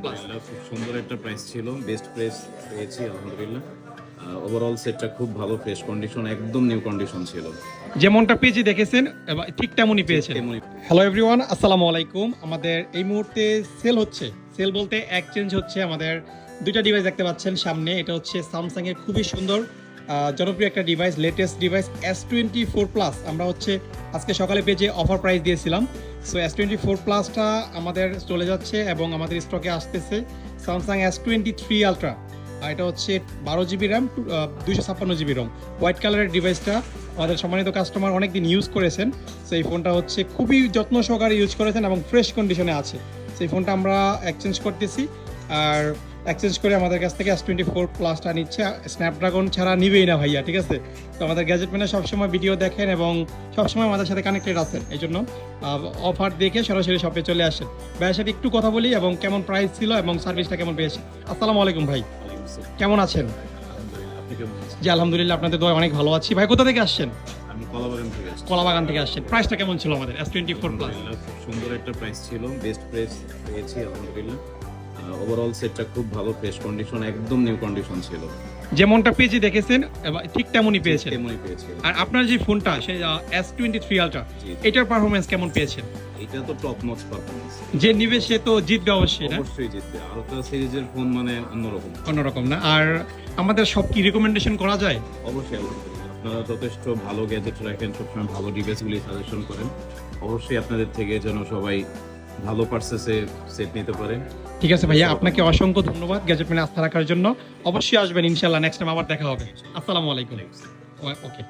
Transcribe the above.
Plus. খুব সুন্দর একটা প্রাইস ছিল, বেস্ট প্রাইস পেয়েছি আলহামদুলিল্লাহ। ওভারঅল সেটটা খুব ভালো, ফ্রেশ কন্ডিশন, একদম নিউ কন্ডিশন ছিল। যেমনটা পেজে দেখেছেন ঠিক তেমনই পেয়েছেন। তেমনই। হ্যালো এভরিওয়ান, আসসালামু আলাইকুম। আমাদের এই মুহূর্তে সেল হচ্ছে, সেল বলতে এক্সচেঞ্জ হচ্ছে। আমাদের দুইটা ডিভাইস দেখতে পাচ্ছেন সামনে। এটা হচ্ছে স্যামসাং এর খুবই সুন্দর জনপ্রিয় একটা device, latest device S24 plus. আমরা হচ্ছে আজকে সকালে পেজে অফার প্রাইস দিয়েছিলাম। সো S24 প্লাসটা আমাদের চলে যাচ্ছে এবং আমাদের স্টকে আসতেছে স্যামসাং S23 আলট্রা। আর এটা হচ্ছে 12 GB র্যাম, 256 GB রম, হোয়াইট কালারের ডিভাইসটা আমাদের সম্মানিত কাস্টমার অনেকদিন ইউজ করেছেন। সো এই ফোনটা হচ্ছে খুবই যত্ন সহকারে ইউজ করেছেন এবং ফ্রেশ কন্ডিশনে আছে। সো এই ফোনটা আমরা এক্সচেঞ্জ করতেছি, আর এক্সচেঞ্জ করে আমাদের কাছ থেকে S24 প্লাসটা নিচ্ছে। স্ন্যাপড্রাগন ছাড়া নিবেই না ভাইয়া, ঠিক আছে? তো আমাদের গ্যাজেট ম্যানে সবসময় ভিডিও দেখেন এবং সবসময় আমাদের সাথে কানেক্টেড আছেন, এই জন্য অফার দেখে সরাসরি শপে চলে আসেন। ভাইয়ের সাথে একটু কথা বলি এবং কেমন প্রাইস ছিল এবং সার্ভিসটা কেমন পেয়েছি। আসসালামু আলাইকুম ভাই, কেমন আছেন? আপনি কেমন আছেন? জি আলহামদুলিল্লাহ, আপনাদের দোয়া অনেক ভালো আছি। ভাই কোথা থেকে আসছেন? আমি কলাবাগান থেকে আসছি। কলাবাগান থেকে আসছেন। প্রাইসটা কেমন ছিল আমাদের S24 প্লাস? খুব সুন্দর একটা প্রাইস ছিল, বেস্ট প্রাইস পেয়েছি আলহামদুলিল্লাহ। ওভারঅল সেটটা খুব ভালো, ফ্রেশ কন্ডিশন, একদম নিউ কন্ডিশন ছিল। যেমনটা পেজে দেখেছেন ঠিক তেমনই পেয়েছেন। তেমনই পেয়েছি। আর আপনার যে ফোনটা সেই S23 আলট্রা, জি। এটার পারফরমেন্স কেমন পেয়েছেন? এটা তো টপ নচ পারফরমেন্স, যে নিবে সে তো জিতবে অবশ্যই, না? অবশ্যই জিতবে। আলট্রা সিরিজের ফোন মানে অন্যরকম। অন্যরকম না? আর আমাদের সব কি রিকমেন্ডেশন করা যায়? অবশ্যই আলহামদুলিল্লাহ, আপনারা যথেষ্ট ভালো গ্যাজেট রাখেন, সবসময় ভালো ডিভাইসগুলি সাজেশন করেন। অবশ্যই আপনাদের থেকে যেন সবাই ভালো পারচেসে সেট নিতে পারে। ঠিক আছে ভাইয়া, আপনাকে অসংখ্য ধন্যবাদ গ্যাজেট ম্যানে আস্থা রাখার জন্য। অবশ্যই আসবেন ইনশাল্লাহ, নেক্সট টাইম আবার দেখা হবে। আসসালামু আলাইকুম। ওকে।